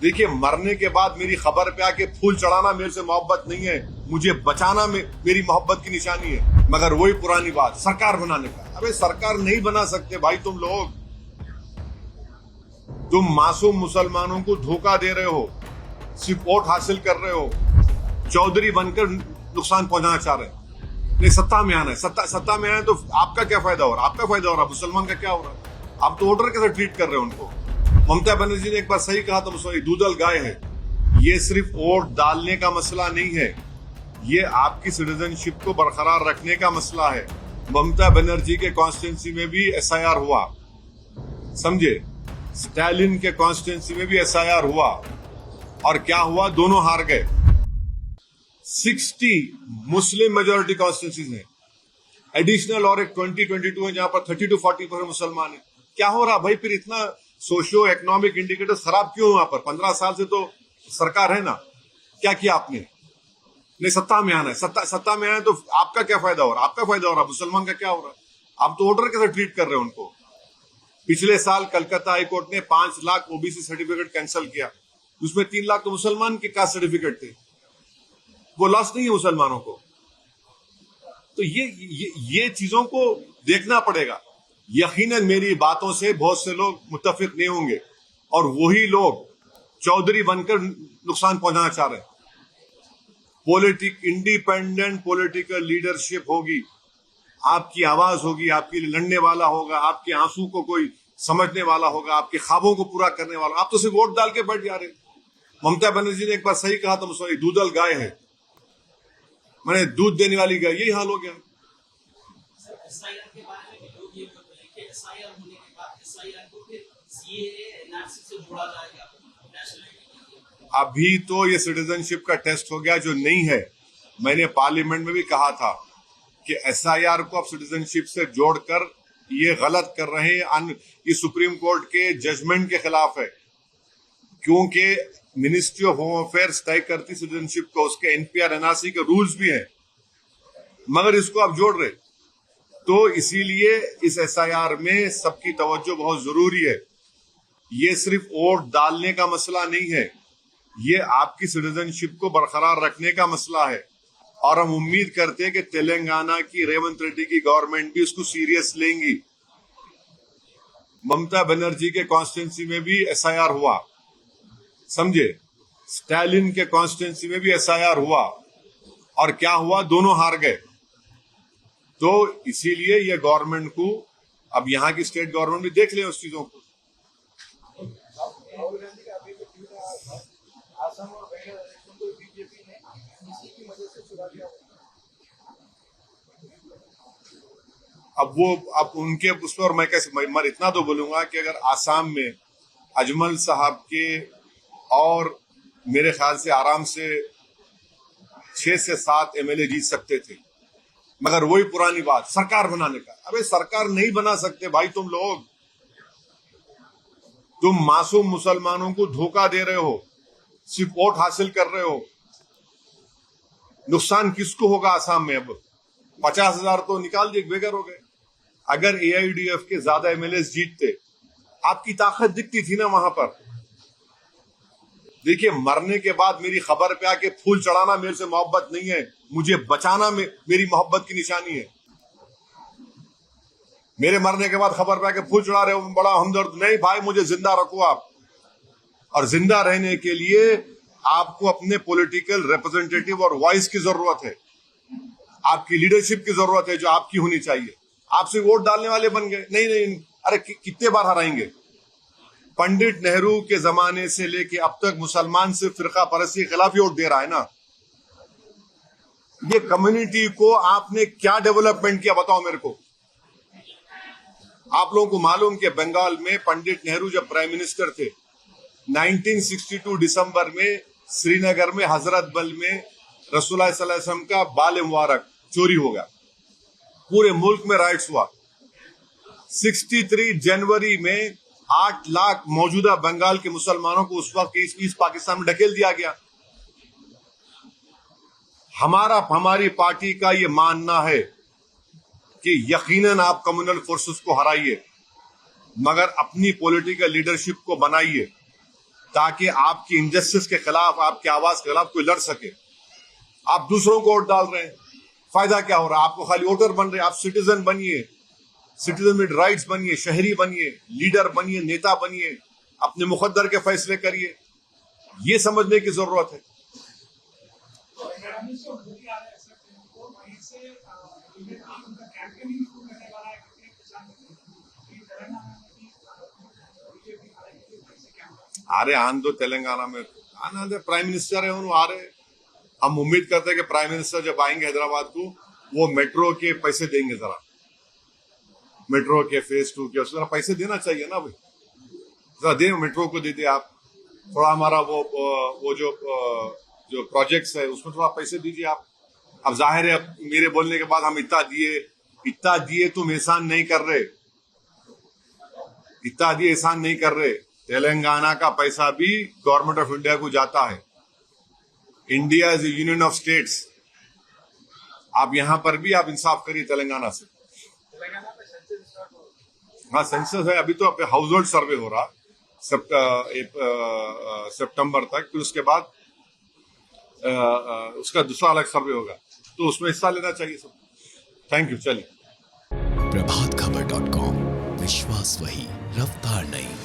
देखिए, मरने के बाद मेरी खबर पे आके फूल चढ़ाना मेरे से मोहब्बत नहीं है, मुझे बचाना में मेरी मोहब्बत की निशानी है। मगर वही पुरानी बात, सरकार बनाने का। अबे सरकार नहीं बना सकते भाई तुम लोग। तुम मासूम मुसलमानों को धोखा दे रहे हो, सिर्फ वोट हासिल कर रहे हो, चौधरी बनकर नुकसान पहुंचाना चाह रहे हैं। नहीं, सत्ता में आना है। सत्ता में आना तो आपका क्या फायदा हो रहा है? आपका फायदा हो रहा है, मुसलमान का क्या हो रहा है? आप तो वोटर कैसे ट्रीट कर रहे हो उनको? ममता बनर्जी ने एक बार सही कहा था, मुसलमान दूधल गाय है। ये सिर्फ वोट डालने का मसला नहीं है, ये आपकी सिटीजनशिप को बरकरार रखने का मसला है। ममता बनर्जी के कॉन्स्टिट्यूंसी में भी SIR हुआ, समझे? स्टालिन के कॉन्स्टिट्यूंसी में भी SIR हुआ, और क्या हुआ? दोनों हार गए। 60 मुस्लिम मेजोरिटी कॉन्स्टिट्यूंसीज हैं, एडिशनल और एक 2022 है जहां पर 30-40% मुसलमान है। क्या हो रहा भाई? फिर इतना सोशियो इकोनॉमिक इंडिकेटर खराब क्यों वहां पर? 15 साल से तो सरकार है ना, क्या किया आपने? नहीं, सत्ता में आना है। सत्ता में आना तो आपका क्या फायदा हो रहा है? आपका फायदा हो रहा है, मुसलमान का क्या हो रहा है? आप तो वोटर कैसे ट्रीट कर रहे हो उनको? पिछले साल कलकत्ता हाईकोर्ट ने 5 लाख OBC सर्टिफिकेट कैंसिल किया, उसमें 3 लाख तो मुसलमान के कास्ट सर्टिफिकेट थे। वो लॉस नहीं है मुसलमानों को। तो ये चीजों को देखना पड़ेगा। यकीनन मेरी बातों से बहुत से लोग मुत्तफिक नहीं होंगे, और वही लोग चौधरी बनकर नुकसान पहुंचाना चाह रहे हैं। इंडिपेंडेंट पॉलिटिकल लीडरशिप होगी, आपकी आवाज होगी, आपके लिए लड़ने वाला होगा, आपके आंसू को कोई समझने वाला होगा, आपके ख्वाबों को पूरा करने वाला। आप तो सिर्फ वोट डाल के बैठ जा रहे। ममता बनर्जी ने एक बार सही कहा था, मुसलमान दूधल गाय है, मैंने दूध देने वाली गाय। यही हाल हो गया। अभी तो ये सिटीजनशिप का टेस्ट हो गया जो नहीं है। मैंने पार्लियामेंट में भी कहा था कि SIR को अब सिटीजनशिप से जोड़कर ये गलत कर रहे हैं। ये सुप्रीम कोर्ट के जजमेंट के खिलाफ है, क्योंकि मिनिस्ट्री ऑफ होम अफेयर्स तय करती सिटीजनशिप को, उसके NPR NRC के रूल्स भी हैं, मगर इसको आप जोड़ रहे। तो इसीलिए इस SIR में सबकी तवज्जो बहुत जरूरी है। ये सिर्फ वोट डालने का मसला नहीं है, ये आपकी सिटीजनशिप को बरकरार रखने का मसला है। और हम उम्मीद करते हैं कि तेलंगाना की रेवंत रेड्डी की गवर्नमेंट भी इसको सीरियस लेंगी। ममता बनर्जी के कॉन्स्टिट्यूंसी में भी SIR हुआ, समझे? स्टालिन के कॉन्स्टिट्यूंसी में भी SIR हुआ, और क्या हुआ? दोनों हार गए। तो इसीलिए ये गवर्नमेंट को, अब यहाँ की स्टेट गवर्नमेंट भी देख ले उस चीजों को। अब उनके उस पर मैं कैसे मैं इतना तो बोलूंगा कि अगर आसाम में अजमल साहब के और मेरे ख्याल से आराम से 6 से 7 MLA जीत सकते थे, मगर वही पुरानी बात, सरकार बनाने का। अबे सरकार नहीं बना सकते भाई तुम लोग। तुम मासूम मुसलमानों को धोखा दे रहे हो, सिर्फ वोट हासिल कर रहे हो। नुकसान किसको होगा आसाम में? अब 50,000 तो निकाल दिए, बेघर हो गए। अगर AIUDF के ज्यादा MLAs जीतते, आपकी ताकत दिखती थी ना वहां पर। देखिए, मरने के बाद मेरी खबर पे आके फूल चढ़ाना मेरे से मोहब्बत नहीं है, मुझे बचाना में मेरी मोहब्बत की निशानी है। मेरे मरने के बाद खबर पे आके फूल चढ़ा रहे हो, बड़ा हमदर्द। नहीं भाई, मुझे जिंदा रखो आप। और जिंदा रहने के लिए आपको अपने पॉलिटिकल रिप्रेजेंटेटिव और वॉइस की जरूरत है, आपकी लीडरशिप की जरूरत है, जो आपकी होनी चाहिए। आपसे वोट डालने वाले बन गए। नहीं, अरे कितने बार हराएंगे? पंडित नेहरू के जमाने से लेके अब तक मुसलमान से फिरका परस्ती के खिलाफ वोट दे रहा है ना। ये कम्युनिटी को आपने क्या डेवलपमेंट किया बताओ मेरे को। आप लोगों को मालूम कि बंगाल में पंडित नेहरू जब प्राइम मिनिस्टर थे, 1962 दिसंबर में श्रीनगर में हजरत बल में रसूलुल्लाह सल्लल्लाहु अलैहि वसल्लम का बाल मुबारक चोरी हो गया। पूरे मुल्क में राइट्स हुआ। 63 जनवरी में 8 लाख मौजूदा बंगाल के मुसलमानों को उस वक्त ईस्ट पाकिस्तान में ढकेल दिया गया। हमारी पार्टी का ये मानना है कि यकीनन आप कम्युनल फोर्सेस को हराइए, मगर अपनी पॉलिटिकल लीडरशिप को बनाइए। ताकि आपकी इंजस्टिस के खिलाफ, आपकी आवाज के खिलाफ कोई लड़ सके। आप दूसरों को वोट डाल रहे हैं, फायदा क्या हो रहा है? आपको खाली वोटर बन रहे, आप सिटीजन बनिए, सिटीजन विद राइट्स बनिए, शहरी बनिए, लीडर बनिए, नेता बनिए, अपने मुकद्दर के फैसले करिए। ये समझने की जरूरत है। आ रहे आन दो, तेलंगाना में आना दे, प्राइम मिनिस्टर है उन्होंने आ रहे। हम उम्मीद करते हैं कि प्राइम मिनिस्टर जब आएंगे हैदराबाद को, वो मेट्रो के पैसे देंगे, जरा मेट्रो के फेज 2 के उसको जरा पैसे देना चाहिए ना भाई, जरा दे, मेट्रो को दे दे आप थोड़ा। हमारा वो जो प्रोजेक्ट्स है उसमें थोड़ा पैसे दीजिए आप। अब जाहिर है मेरे बोलने के बाद हम इतना दिए, तुम एहसान नहीं कर रहे, इतना दिए एहसान नहीं कर रहे। तेलंगाना का पैसा भी गवर्नमेंट ऑफ इंडिया को जाता है। India is A union of states. आप यहां पर भी आप इंसाफ करिए तेलंगाना से। हाँ, सेंसस है, अभी तो हाउस होल्ड सर्वे हो रहा सितंबर तक, फिर उसके बाद उसका दूसरा अलग सर्वे होगा, तो उसमें हिस्सा लेना चाहिए सब। Thank you. चलिए, प्रभातखबर.com, विश्वास वही, रफ्तार नहीं।